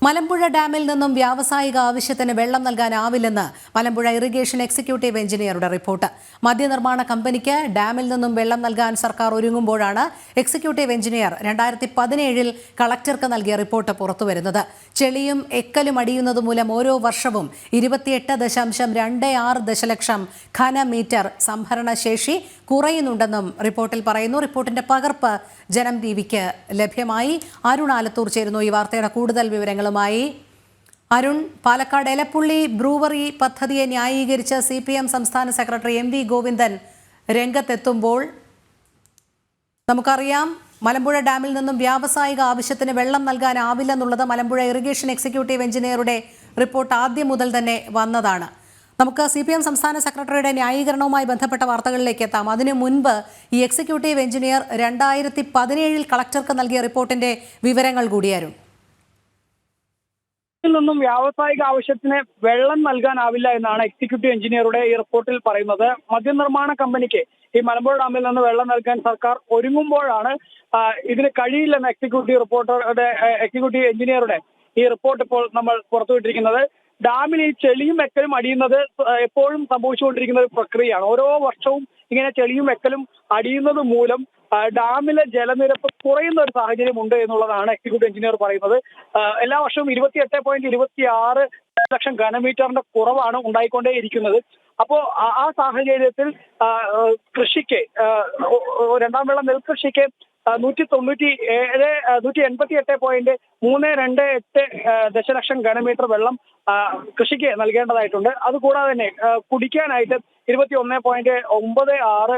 മലമ്പുഴ ഡാമിൽ നിന്നും വ്യാവസായിക ആവശ്യത്തിന് വെള്ളം നൽകാനാവില്ലെന്ന് മലമ്പുഴ ഇറിഗേഷൻ എക്സിക്യൂട്ടീവ് എഞ്ചിനീയറുടെ റിപ്പോർട്ട്. മദ്യനിർമ്മാണ കമ്പനിക്ക് ഡാമിൽ നിന്നും വെള്ളം നൽകാൻ സർക്കാർ ഒരുങ്ങുമ്പോഴാണ് എക്സിക്യൂട്ടീവ് എഞ്ചിനീയർ 2017 കളക്ടർക്ക് നൽകിയ റിപ്പോർട്ട് പുറത്തുവരുന്നത്. ചെളിയും എക്കലും അടിയുന്നത് മൂലം ഓരോ വർഷവും 28.26 ദശലക്ഷം ഘനമീറ്റർ സംഭരണ ശേഷി കുറയുന്നുണ്ടെന്നും റിപ്പോർട്ടിൽ പറയുന്നു. റിപ്പോർട്ടിന്റെ പകർപ്പ് ജനം ടിവിക്ക് ലഭ്യമായി. അരുൺ ആലത്തൂർ ചേരുന്നു ഈ വാർത്തയുടെ കൂടുതൽ വിവരങ്ങളുമായി. അരുൺ, പാലക്കാട് എലപ്പുള്ളി ബ്രൂവറി പദ്ധതിയെ ന്യായീകരിച്ച് CPM സംസ്ഥാന സെക്രട്ടറി MV ഗോവിന്ദൻ രംഗത്തെത്തുമ്പോൾ നമുക്കറിയാം മലമ്പുഴ ഡാമിൽ നിന്നും വ്യാവസായിക ആവശ്യത്തിന് വെള്ളം നൽകാനാവില്ലെന്നുള്ളത് മലമ്പുഴ ഇറിഗേഷൻ എക്സിക്യൂട്ടീവ് എഞ്ചിനീയറുടെ റിപ്പോർട്ട് ആദ്യം മുതൽ തന്നെ വന്നതാണ്. നമുക്ക് CPM സംസ്ഥാന സെക്രട്ടറിയുടെ ന്യായീകരണവുമായി ബന്ധപ്പെട്ട വാർത്തകളിലേക്ക് എത്താം. അതിനു മുൻപ് ഈ എക്സിക്യൂട്ടീവ് എഞ്ചിനീയർ 2017 കളക്ടർക്ക് നൽകിയ റിപ്പോർട്ടിന്റെ വിവരങ്ങൾ കൂടിയായിരുന്നു. നിന്നും വ്യാവസായിക ആവശ്യത്തിന് വെള്ളം നൽകാനാവില്ല എന്നാണ് എക്സിക്യൂട്ടീവ് എഞ്ചിനീയറുടെ ഈ റിപ്പോർട്ടിൽ പറയുന്നത്. മദ്യനിർമ്മാണ കമ്പനിക്ക് ഈ മലമ്പുഴ ഡാമിൽ നിന്ന് വെള്ളം നൽകാൻ സർക്കാർ ഒരുങ്ങുമ്പോഴാണ് ഇതിന് കഴിയില്ലെന്ന എക്സിക്യൂട്ടീവ് എഞ്ചിനീയറുടെ ഈ റിപ്പോർട്ട് ഇപ്പോൾ നമ്മൾ പുറത്തുവിട്ടിരിക്കുന്നത്. ഡാമിൽ ഈ ചെളിയും എക്കലും അടിയുന്നത് എപ്പോഴും സംഭവിച്ചുകൊണ്ടിരിക്കുന്ന ഒരു പ്രക്രിയയാണ്. ഓരോ വർഷവും ഇങ്ങനെ ചെളിയും എക്കലും അടിയുന്നത് മൂലം ഡാമിലെ ജലനിരപ്പ് കുറയുന്ന ഒരു സാഹചര്യം ഉണ്ട് എന്നുള്ളതാണ് എക്സിക്യൂട്ടീവ് എഞ്ചിനീയർ പറയുന്നത്. എല്ലാ വർഷവും 28.26 ലക്ഷം ഘനമീറ്ററിന്റെ കുറവാണ് ഉണ്ടായിക്കൊണ്ടേയിരിക്കുന്നത്. അപ്പോൾ ആ സാഹചര്യത്തിൽ കൃഷിക്ക് രണ്ടാം വിള നെൽകൃഷിക്ക് 188.328 ദശലക്ഷം ഘനമീറ്റർ വെള്ളം കൃഷിക്ക് നൽകേണ്ടതായിട്ടുണ്ട്. അതുകൂടാതെ തന്നെ കുടിക്കാനായിട്ട് 21.96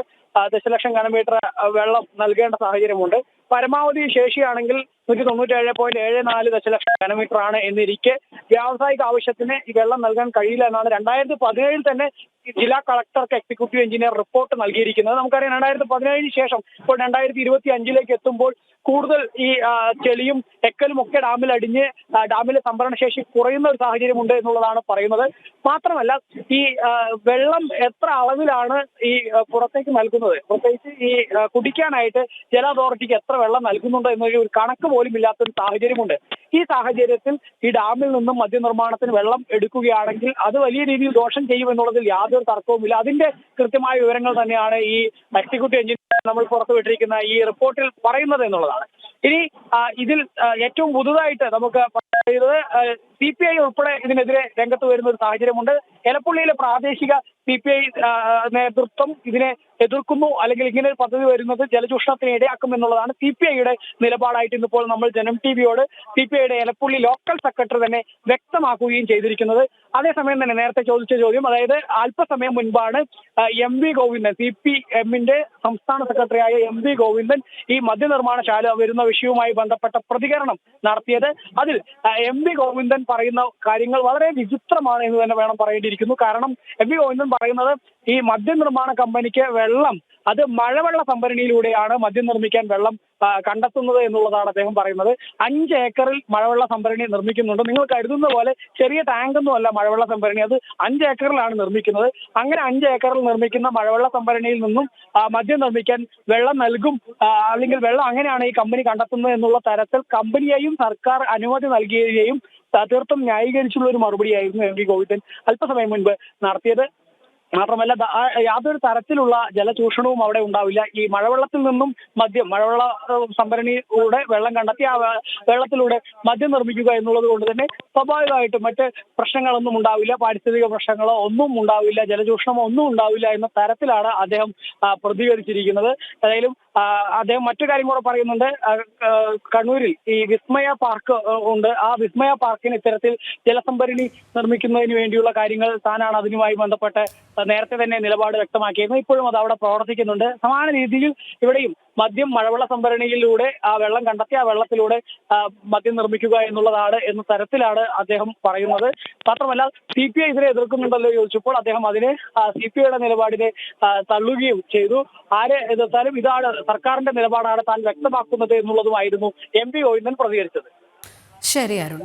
ദശലക്ഷം ഘനമീറ്റർ വെള്ളം നൽകേണ്ട സാഹചര്യമുണ്ട്. പരമാവധി ശേഷിയാണെങ്കിൽ 197.74 ദശലക്ഷം ഘനമീറ്റർ ആണ് എന്നിരിക്കെ വ്യാവസായിക ആവശ്യത്തിന് ഈ വെള്ളം നൽകാൻ കഴിയില്ല എന്നാണ് 2017 തന്നെ ജില്ലാ കളക്ടർക്ക് എക്സിക്യൂട്ടീവ് എഞ്ചിനീയർ റിപ്പോർട്ട് നൽകിയിരിക്കുന്നത്. നമുക്കറിയാം 2017 ശേഷം ഇപ്പോൾ 2025 എത്തുമ്പോൾ കൂടുതൽ ഈ ചെളിയും എക്കലും ഒക്കെ ഡാമിൽ അടിഞ്ഞ് ഡാമിലെ സംഭരണശേഷി കുറയുന്ന ഒരു സാഹചര്യമുണ്ട് എന്നുള്ളതാണ് പറയുന്നത്. മാത്രമല്ല ഈ വെള്ളം എത്ര അളവിലാണ് ഈ പുറത്തേക്ക് നൽകുന്നത്, പ്രത്യേകിച്ച് ഈ കുടിക്കാനായിട്ട് ജല അതോറിറ്റിക്ക് എത്ര വെള്ളം നൽകുന്നുണ്ട് എന്നൊരു കണക്ക് പോലും ഇല്ലാത്തൊരു സാഹചര്യമുണ്ട്. ഈ സാഹചര്യത്തിൽ ഈ ഡാമിൽ നിന്നും മദ്യനിർമ്മാണത്തിന് വെള്ളം എടുക്കുകയാണെങ്കിൽ അത് വലിയ രീതിയിൽ ദോഷം ചെയ്യുമെന്നുള്ളതിൽ യാതൊരു തർക്കവുമില്ല. അതിന്റെ കൃത്യമായ വിവരങ്ങൾ തന്നെയാണ് ഈ എക്സിക്യൂട്ടീവ് എഞ്ചിനീയർ നമ്മൾ പുറത്തുവിട്ടിരിക്കുന്ന ഈ റിപ്പോർട്ടിൽ പറയുന്നത് എന്നുള്ളതാണ്. ഇനി ഇതിൽ ഏറ്റവും പുതുതായിട്ട് നമുക്ക് പറയുന്നത് CPI ഉൾപ്പെടെ ഇതിനെതിരെ രംഗത്ത് വരുന്ന ഒരു സാഹചര്യമുണ്ട്. എലപ്പുള്ളിയിലെ പ്രാദേശിക CPI നേതൃത്വം ഇതിനെ എതിർക്കുന്നു, അല്ലെങ്കിൽ ഇങ്ങനെ ഒരു പദ്ധതി വരുന്നത് ജലചൂഷണത്തിന് ഇടയാക്കും എന്നുള്ളതാണ് CPIയുടെ നിലപാടായിട്ട് ഇന്നിപ്പോൾ നമ്മൾ ജനം ടിവിയോട് CPIയുടെ എലപ്പുള്ളി ലോക്കൽ സെക്രട്ടറി തന്നെ വ്യക്തമാക്കുകയും ചെയ്തിരിക്കുന്നത്. അതേസമയം തന്നെ നേരത്തെ ചോദിച്ച ചോദ്യം, അതായത് അല്പസമയം മുൻപാണ് MV ഗോവിന്ദൻ, CPMന്റെ സംസ്ഥാന സെക്രട്ടറിയായ MV ഗോവിന്ദൻ ഈ മദ്യനിർമ്മാണശാല വരുന്ന വിഷയവുമായി ബന്ധപ്പെട്ട പ്രതികരണം നടത്തിയത്. അതിൽ MV ഗോവിന്ദൻ പറയുന്ന കാര്യങ്ങൾ വളരെ വിചിത്രമാണ് എന്ന് തന്നെ വേണം പറയേണ്ടിയിരിക്കുന്നു. കാരണം MV ഗോവിന്ദൻ പറയുന്നത് ഈ മദ്യനിർമ്മാണ കമ്പനിക്ക് വെള്ളം അത് മഴവെള്ള സംഭരണിയിലൂടെയാണ് മദ്യം നിർമ്മിക്കാൻ വെള്ളം കണ്ടെത്തുന്നത് എന്നുള്ളതാണ് അദ്ദേഹം പറയുന്നത്. 5 ഏക്കറിൽ മഴവെള്ള സംഭരണി നിർമ്മിക്കുന്നുണ്ട്. നിങ്ങൾ കരുതുന്ന പോലെ ചെറിയ ടാങ്കൊന്നും അല്ല മഴവെള്ള സംഭരണി, അത് 5 ഏക്കറിലാണ് നിർമ്മിക്കുന്നത്. അങ്ങനെ 5 ഏക്കറിൽ നിർമ്മിക്കുന്ന മഴവെള്ള സംഭരണിയിൽ നിന്നും മദ്യം നിർമ്മിക്കാൻ വെള്ളം നൽകും, അല്ലെങ്കിൽ വെള്ളം അങ്ങനെയാണ് ഈ കമ്പനി കണ്ടെത്തുന്നത് എന്നുള്ള തരത്തിൽ കമ്പനിയെയും സർക്കാർ അനുമതി നൽകുകയും തീർത്തും ന്യായീകരിച്ചുള്ള ഒരു മറുപടിയായിരുന്നു MV ഗോവിന്ദൻ അല്പസമയം മുൻപ് നടത്തിയത്. മാത്രമല്ല യാതൊരു തരത്തിലുള്ള ജലചൂഷണവും അവിടെ ഉണ്ടാവില്ല. ഈ മഴവെള്ളത്തിൽ നിന്നും മഴവെള്ള സംഭരണിയിലൂടെ വെള്ളം കണ്ടെത്തി ആ വെള്ളത്തിലൂടെ മദ്യം നിർമ്മിക്കുക എന്നുള്ളത് കൊണ്ട് തന്നെ സ്വാഭാവികമായിട്ടും മറ്റ് പ്രശ്നങ്ങളൊന്നും ഉണ്ടാവില്ല, പാരിസ്ഥിതിക പ്രശ്നങ്ങളോ ഒന്നും ഉണ്ടാവില്ല, ജലചൂഷണമോ ഒന്നും ഉണ്ടാവില്ല എന്ന തരത്തിലാണ് അദ്ദേഹം പ്രതികരിച്ചിരിക്കുന്നത്. ഏതായാലും അദ്ദേഹം മറ്റു കാര്യം കൂടെ പറയുന്നുണ്ട്. കണ്ണൂരിൽ ഈ വിസ്മയ പാർക്ക് ഉണ്ട്. ആ വിസ്മയ പാർക്കിന് ഇത്തരത്തിൽ ജലസംഭരണി നിർമ്മിക്കുന്നതിന് വേണ്ടിയുള്ള കാര്യങ്ങൾ താനാണ് അതിനുമായി ബന്ധപ്പെട്ട് നേരത്തെ തന്നെ നിലപാട് വ്യക്തമാക്കിയിരുന്നു. ഇപ്പോഴും അത് അവിടെ പ്രവർത്തിക്കുന്നുണ്ട്. സമാന രീതിയിൽ ഇവിടെയും മദ്യം മഴവെള്ള സംഭരണിയിലൂടെ ആ വെള്ളം കണ്ടെത്തി ആ വെള്ളത്തിലൂടെ മദ്യം നിർമ്മിക്കുക എന്നുള്ളതാണ് എന്ന തരത്തിലാണ് അദ്ദേഹം പറയുന്നത്. മാത്രമല്ല CPI ഇതിനെ എതിർക്കുന്നുണ്ടല്ലോ ചോദിച്ചപ്പോൾ അദ്ദേഹം അതിനെ CPIയുടെ നിലപാടിനെ തള്ളുകയും ചെയ്തു. ആരെ എതിർത്താലും ഇതാണ് സർക്കാരിന്റെ നിലപാടാണ് താൻ വ്യക്തമാക്കുന്നത് എന്നുള്ളതുമായിരുന്നു MV ഗോവിന്ദൻ പ്രതികരിച്ചത്. ശരി അരുൺ.